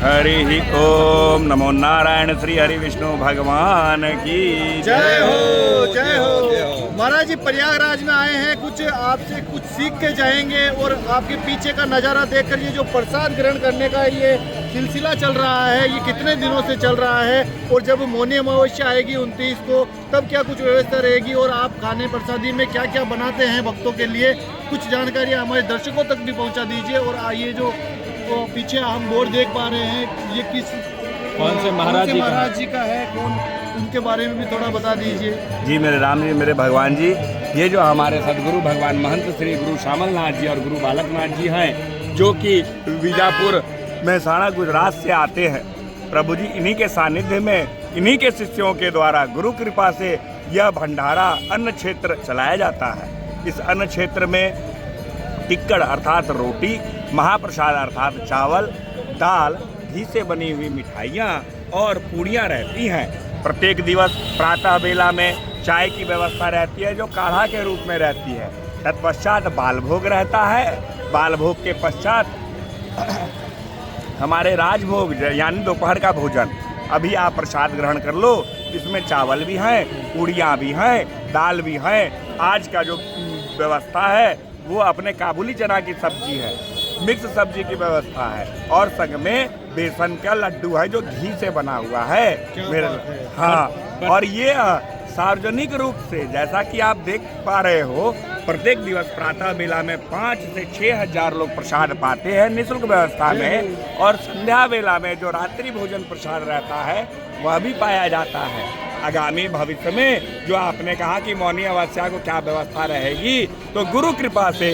हरि ओम। नमो नारायण। श्री हरि विष्णु भगवान की जय हो, जय हो। महाराज जी प्रयागराज में आए हैं, कुछ आपसे कुछ सीख के जाएंगे और आपके पीछे का नज़ारा देखकर ये जो प्रसाद ग्रहण करने का ये सिलसिला चल रहा है, ये कितने दिनों से चल रहा है और जब मौनी अमावस्या आएगी 29 को, तब क्या कुछ व्यवस्था रहेगी और आप खाने प्रसादी में क्या क्या बनाते हैं भक्तों के लिए, कुछ जानकारी हमारे दर्शकों तक भी पहुँचा दीजिए। और ये जो पीछे हम बोर्ड देख पा रहे हैं, ये कौन से महाराज जी का है, कौन, उनके बारे में भी थोड़ा बता दीजिए। जी मेरे राम जी, मेरे भगवान जी, ये जो हमारे सदगुरु भगवान महंत श्री गुरु श्यामलनाथ जी और गुरु बालकनाथ जी हैं, जो कि बीजापुर महसाणा गुजरात से आते हैं। प्रभु जी इन्हीं के सानिध्य में, इन्हीं के शिष्यों के द्वारा गुरु कृपा से यह भंडारा अन्न क्षेत्र चलाया जाता है। इस अन्न क्षेत्र में टिक्कड़ अर्थात रोटी, महाप्रसाद अर्थात चावल, दाल, घी से बनी हुई मिठाइयाँ और पूड़ियाँ रहती हैं। प्रत्येक दिवस प्रातः बेला में चाय की व्यवस्था रहती है, जो काढ़ा के रूप में रहती है। तत्पश्चात बाल भोग रहता है। बाल भोग के पश्चात हमारे राजभोग यानी दोपहर का भोजन। अभी आप प्रसाद ग्रहण कर लो, इसमें चावल भी हैं, पूड़ियाँ भी हैं, दाल भी हैं। आज का जो व्यवस्था है वो अपने काबुली चना की सब्जी है, मिक्स सब्जी की व्यवस्था है और संग में बेसन का लड्डू है जो घी से बना हुआ है मेरे। हाँ, और ये सार्वजनिक रूप से जैसा कि आप देख पा रहे हो, प्रत्येक दिवस प्रातः बेला में 5 से 6 हजार लोग प्रसाद पाते हैं निःशुल्क व्यवस्था में। और संध्या बेला में जो रात्रि भोजन प्रसाद रहता है वह भी पाया जाता है। आगामी भविष्य में जो आपने कहा कि मौनी अमावस्या को क्या व्यवस्था रहेगी, तो गुरु कृपा से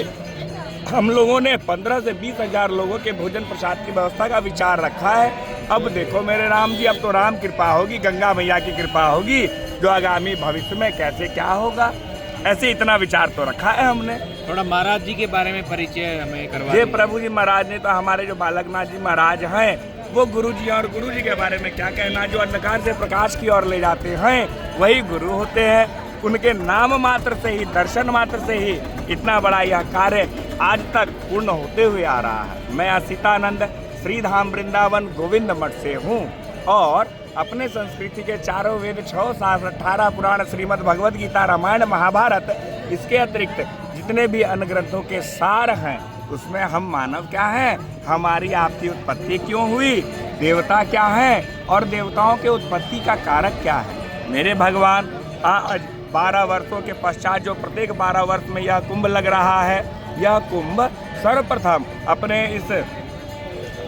हम लोगों ने 15 से 20 हजार लोगों के भोजन प्रसाद की व्यवस्था का विचार रखा है। अब देखो मेरे राम जी, अब तो राम कृपा होगी, गंगा मैया की कृपा होगी, जो आगामी भविष्य में कैसे क्या होगा, ऐसे इतना विचार तो रखा है हमने। थोड़ा महाराज जी के बारे में परिचय हमें करवा ये प्रभु जी महाराज ने तो हमारे जो बालकनाथ जी महाराज हैं, वो गुरु जी, और गुरु जी के बारे में क्या कहना, जो अंधकार से प्रकाश की ओर ले जाते हैं वही गुरु होते हैं। उनके नाम मात्र से ही, दर्शन मात्र से ही इतना बड़ा यह कार्य आज तक पूर्ण होते हुए आ रहा है। मैं असीतानंद श्रीधाम वृंदावन गोविंद मठ से हूँ और अपने संस्कृति के चारों वेद, 6 शास्त्र, 18 पुराण, श्रीमद् भगवद गीता, रामायण, महाभारत, इसके अतिरिक्त जितने भी अन्य ग्रंथों के सार हैं, उसमें हम मानव क्या हैं, हमारी आपकी उत्पत्ति क्यों हुई, देवता क्या हैं और देवताओं के उत्पत्ति का कारक क्या है। मेरे भगवान, आज 12 वर्षों के पश्चात जो प्रत्येक 12 वर्ष में यह कुंभ लग रहा है, यह कुंभ सर्वप्रथम अपने इस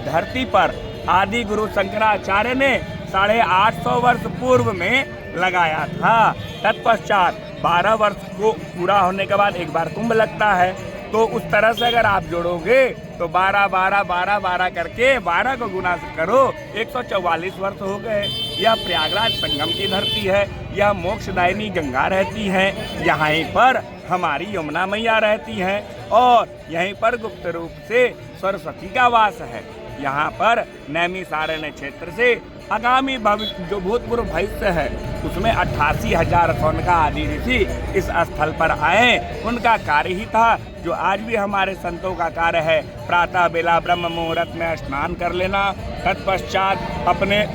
धरती पर आदि गुरु शंकराचार्य ने 850 वर्ष पूर्व में लगाया था। तत्पश्चात 12 वर्ष को पूरा होने के बाद एक बार कुंभ लगता है। तो उस तरह से अगर आप जोड़ोगे तो 12 12 12 12 करके 12 को गुना करो, 144 वर्ष हो गए। यह प्रयागराज संगम की धरती है, यह मोक्षदायिनी गंगा रहती है, यहाँ पर हमारी यमुना मैया रहती हैं और यहीं पर गुप्त रूप से सरस्वती का वास है। यहाँ पर नैमिषारण्य क्षेत्र से आगामी भविष्य जो भूतपूर्व भविष्य है, उसमें 88,000 सोनका आदि ऋषि इस स्थल पर आए। उनका कार्य ही था जो आज भी हमारे संतों का कार्य है, प्रातः बेला ब्रह्म मुहूर्त में स्नान कर लेना, तत्पश्चात अपने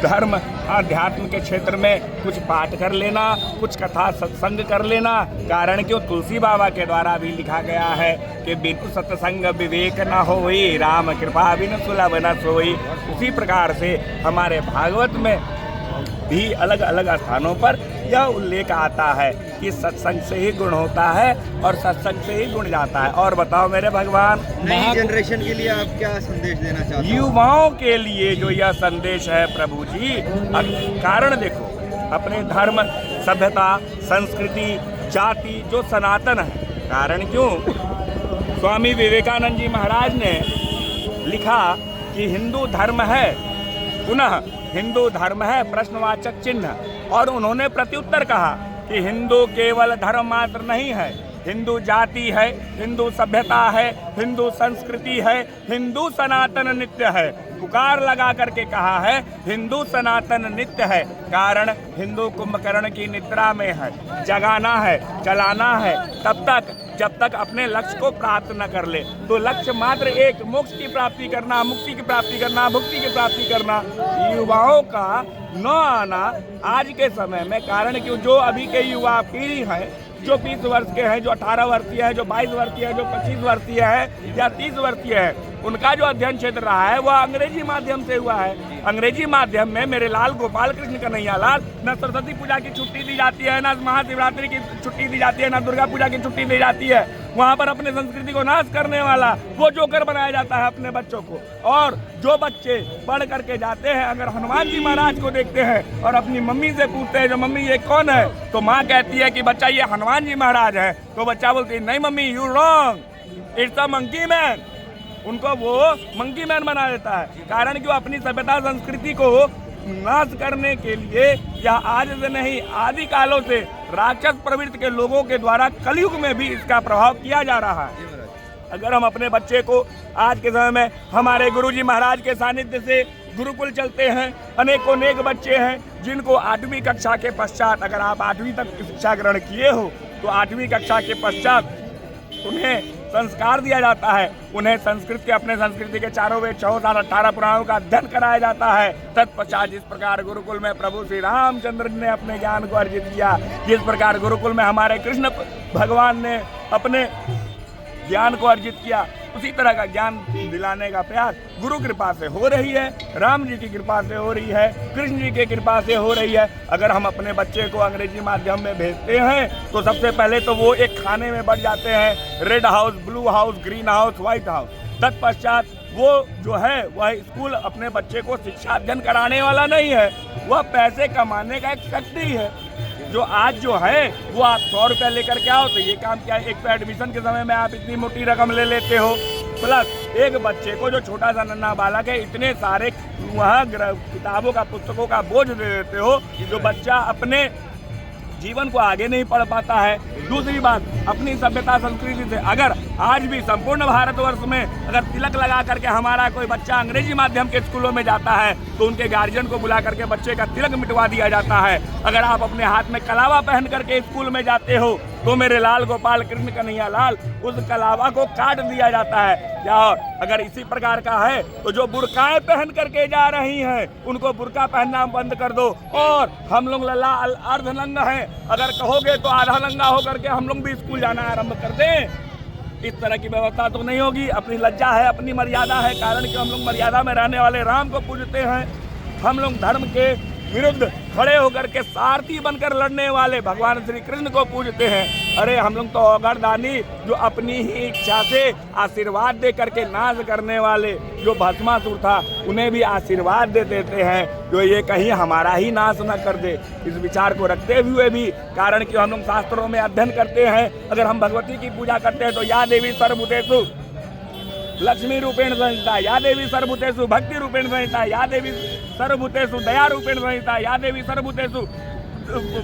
धर्म आध्यात्म के क्षेत्र में कुछ पाठ कर लेना, कुछ कथा सत्संग कर लेना। कारण क्यों, तुलसी बाबा के द्वारा भी लिखा गया है कि बिनु सत्संग विवेक न होई, राम कृपा बिनु सुलभ न सोई। उसी प्रकार से हमारे भागवत में भी अलग अलग स्थानों पर यह उल्लेख आता है कि सत्संग से ही गुण होता है और सत्संग से ही गुण जाता है। और बताओ मेरे भगवान, नई जनरेशन के लिए आप क्या संदेश देना चाहते हैं? युवाओं के लिए जो यह संदेश है प्रभु जी, कारण देखो, अपने धर्म, सभ्यता, संस्कृति, जाति जो सनातन है, कारण क्यों, स्वामी विवेकानंद जी महाराज ने लिखा कि हिंदू धर्म है, पुनः हिंदू धर्म है प्रश्नवाचक चिन्ह। और उन्होंने प्रत्युत्तर कहा कि हिंदू केवल धर्म मात्र नहीं है, हिंदू जाति है, हिंदू सभ्यता है, हिंदू संस्कृति है, हिंदू सनातन नित्य है। पुकार लगा करके कहा है हिंदू सनातन नित्य है, कारण हिंदू कुंभकर्ण की निद्रा में है, जगाना है, चलाना है, तब तक जब तक अपने लक्ष्य को प्राप्त न कर ले। तो लक्ष्य मात्र एक, मोक्ष की प्राप्ति करना, मुक्ति की प्राप्ति करना, भुक्ति की प्राप्ति करना। युवाओं का न आना आज के समय में कारण क्यों, जो अभी के युवा पीढ़ी है, जो 20 वर्ष के हैं, जो 18 वर्षीय है, जो 22 वर्षीय है, जो 25 वर्षीय है या 30 वर्षीय है, उनका जो अध्ययन क्षेत्र रहा है वह अंग्रेजी माध्यम से हुआ है। अंग्रेजी माध्यम में मेरे लाल गोपाल कृष्ण कन्हैया लाल न सरस्वती पूजा की छुट्टी दी जाती है, न महाशिवरात्रि की छुट्टी दी जाती है, न दुर्गा पूजा की छुट्टी दी जाती है। वहाँ पर अपने संस्कृति को नाश करने वाला वो जोकर बनाया जाता है अपने बच्चों को। और जो बच्चे पढ़ करके जाते हैं, अगर हनुमान जी महाराज को देखते हैं और अपनी मम्मी से पूछते हैं, जो मम्मी ये कौन है, तो माँ कहती है कि बच्चा ये हनुमान जी महाराज है, तो बच्चा बोलती है नहीं mummy you wrong, it's a monkey man. उनको वो मंकी मैन बना देता है। कारण कि वो अपनी सभ्यता संस्कृति को नाश करने के लिए, या आज से नहीं आदि कालों से राक्षस प्रवृत्ति के लोगों के द्वारा कलयुग में भी इसका प्रभाव किया जा रहा है। अगर हम अपने बच्चे को आज के समय में हमारे गुरुजी महाराज के सानिध्य से गुरुकुल चलते हैं, अनेकों नेक बच्चे हैं जिनको 8वीं कक्षा के पश्चात, अगर आप 8वीं तक शिक्षा ग्रहण किए हो तो 8वीं कक्षा के पश्चात उन्हें संस्कार दिया जाता है। उन्हें संस्कृत के, अपने संस्कृति के चारों वेद, 14 18 पुराणों का अध्ययन कराया जाता है। तत्पश्चात जिस प्रकार गुरुकुल में प्रभु श्री रामचंद्र ने अपने ज्ञान को अर्जित किया, जिस प्रकार गुरुकुल में हमारे कृष्ण भगवान ने अपने ज्ञान को अर्जित किया, उसी तरह का ज्ञान दिलाने का प्रयास गुरु कृपा से हो रही है, राम जी की कृपा से हो रही है, कृष्ण जी की कृपा से हो रही है। अगर हम अपने बच्चे को अंग्रेजी माध्यम में भेजते हैं तो सबसे पहले तो वो एक खाने में बढ़ जाते हैं, red house, blue house, green house, white house. तत्पश्चात वो जो है वह स्कूल अपने बच्चे को शिक्षा अध्ययन कराने वाला नहीं है, वह पैसे कमाने का एक शक्ति है। जो आज जो है वो आप 100 रुपया लेकर के आओ तो ये काम क्या है, एक पे एडमिशन के समय में आप इतनी मोटी रकम ले लेते हो, प्लस एक बच्चे को जो छोटा सा नन्हा बालक है इतने सारे वहाँ किताबों का, पुस्तकों का बोझ दे देते हो जो बच्चा अपने जीवन को आगे नहीं पढ़ पाता है। दूसरी बात, अपनी सभ्यता संस्कृति से अगर आज भी संपूर्ण भारतवर्ष में अगर तिलक लगा करके हमारा कोई बच्चा अंग्रेजी माध्यम के स्कूलों में जाता है तो उनके गार्जियन को बुला करके बच्चे का तिलक मिटवा दिया जाता है। अगर आप अपने हाथ में कलावा पहन करके स्कूल में जाते हो तो मेरे लाल गोपाल कृष्ण कन्हैया लाल, उस कलावा को काट दिया जाता है। और अगर इसी प्रकार का है तो जो बुर्काएं पहन करके जा रही हैं उनको बुर्का पहनना बंद कर दो। और हम लोग अर्धनंग हैं, अगर कहोगे तो आधा नंगा होकर के हम लोग भी स्कूल जाना आरंभ कर दें। इस तरह की व्यवस्था तो नहीं होगी। अपनी लज्जा है, अपनी मर्यादा है, कारण कि हम लोग मर्यादा में रहने वाले राम को पूजते हैं। हम लोग धर्म के विरुद्ध खड़े होकर के सारथी बनकर लड़ने वाले भगवान श्री कृष्ण को पूजते हैं। अरे हम लोग तो औगरदानी, जो अपनी ही इच्छा से आशीर्वाद दे करके नाश करने वाले जो भस्मासुर था उन्हें भी आशीर्वाद दे देते हैं जो ये कहीं हमारा ही नाश न कर दे। इस विचार को रखते हुए भी, कारण कि हम लोग शास्त्रों में अध्ययन करते हैं, अगर हम भगवती की पूजा करते हैं तो या देवी सर्वभूतेषु लक्ष्मी रूपेण संहिता, या देवी सर्वभूतेषु भक्ति रूपेण संहिता, या देवी सर्वभूतेषु दया रूपेण संहिता, या देवी सर्वभूतेषु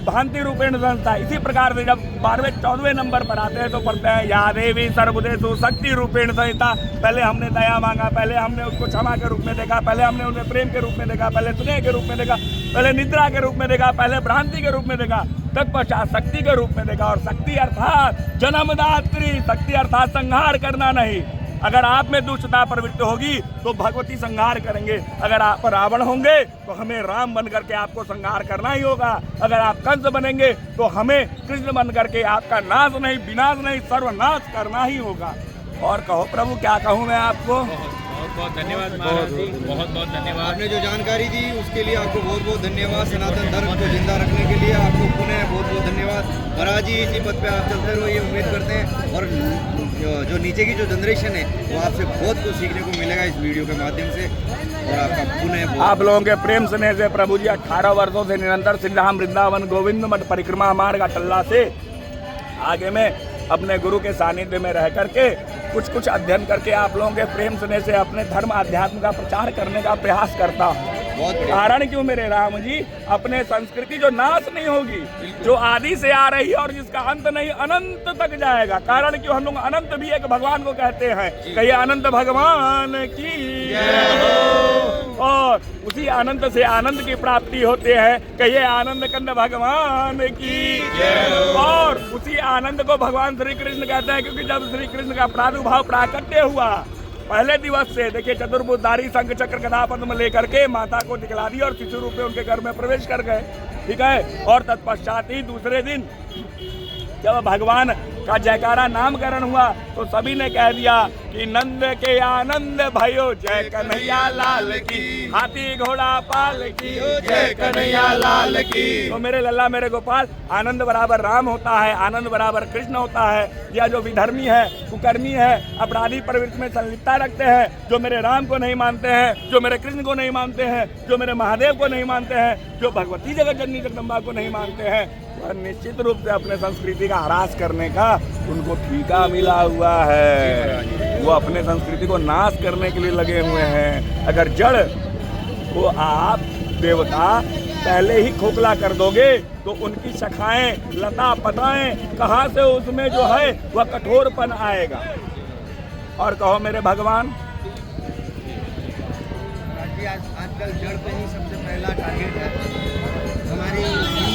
भांति रूपेण संहिता। इसी प्रकार से जब 12वें 14वें नंबर पर आते हैं तो पढ़ते हैं या देवी सर्वभूतेषु शक्ति रूपेण संहिता। पहले हमने दया मांगा, पहले हमने उसको क्षमा के रूप में देखा, पहले हमने उन्हें प्रेम के रूप में देखा, पहले स्नेह के रूप में देखा, पहले निद्रा के रूप में देखा, पहले भ्रांति के रूप में देखा, तत्पश्चात शक्ति के रूप में देखा। और शक्ति अर्थात जन्मदात्री, शक्ति अर्थात संहार करना नहीं। अगर आप में दुष्टता प्रवृत्ति होगी तो भगवती संहार करेंगे। अगर आप रावण होंगे तो हमें राम बन करके आपको संहार करना ही होगा। अगर आप कंस बनेंगे तो हमें कृष्ण बन करके आपका नाश नहीं, विनाश नहीं, सर्वनाश करना ही होगा। और कहो प्रभु, क्या कहूँ मैं आपको। बहुत बहुत धन्यवाद महाराज जी, बहुत बहुत धन्यवाद। आपने जो जानकारी दी उसके लिए आपको बहुत बहुत धन्यवाद। सनातन धर्म को जिंदा रखने के लिए आपको पुनः बहुत बहुत धन्यवाद। महाराज जी इसी पद पे आप चलते रहो, ये उम्मीद करते हैं। और जो नीचे की जो जनरेशन है वो आपसे बहुत कुछ सीखने को मिलेगा इस वीडियो के माध्यम से। और आपका पुनः आप लोगों के प्रेम स्नेह से प्रभु जी 18 वर्षों से निरंतर श्रीधाम वृंदावन गोविंद मठ परिक्रमा मार्ग अटल्ला से आगे में अपने गुरु के सानिध्य में रह करके कुछ अध्ययन करके आप लोगों के प्रेम स्नेह से अपने धर्म अध्यात्म का प्रचार करने का प्रयास करता हूँ। कारण क्यों मेरे राम जी, अपने संस्कृति जो नाश नहीं होगी, जो आदि से आ रही है और जिसका अंत नहीं, अनंत तक जाएगा। कारण क्यों हम लोग अनंत भी एक भगवान को कहते हैं, कहिए अनंत भगवान की। और उसी उसी आनंद से आनंद की प्राप्ति होते हैं। कहिए आनंद कंद भगवान की और उसी आनंद को भगवान श्री कृष्ण कहते हैं, क्योंकि जब श्री कृष्ण का प्रादुर्भाव प्राकट्य हुआ पहले दिवस से, देखिए चतुर्भुजधारी शंख चक्र गदा पद्म लेकर के माता को दिखला दिया और शिशु रूप में उनके घर में प्रवेश कर गए, ठीक है। और तत्पश्चात ही दूसरे दिन जब भगवान का जयकारा नामकरण हुआ तो सभी ने कह दिया कि नंद के आनंद भयो जय कन्हैया लाल की, हाथी घोड़ा पाल की जय कन्हैया लाल की। तो मेरे लल्ला मेरे गोपाल, आनंद बराबर राम होता है, आनंद बराबर कृष्ण होता है। या जो विधर्मी है, कुकर्मी है, अपराधी प्रवृत्ति में संलिप्तता रखते हैं, जो मेरे राम को नहीं मानते हैं, जो मेरे कृष्ण को नहीं मानते हैं, जो मेरे महादेव को नहीं मानते हैं, जो भगवती जगत जननी जगदम्बा को नहीं मानते हैं, वह निश्चित रूप से अपने संस्कृति का ह्रास करने का उनको ठीका मिला हुआ है। वो अपने संस्कृति को नाश करने के लिए लगे हुए हैं। अगर जड़ को आप देवता पहले ही खोखला कर दोगे तो उनकी शाखाएं, लता पताएं कहाँ से उसमें जो है वह कठोरपन आएगा। और कहो मेरे भगवान, आजकल जड़ पे ही सबसे पहला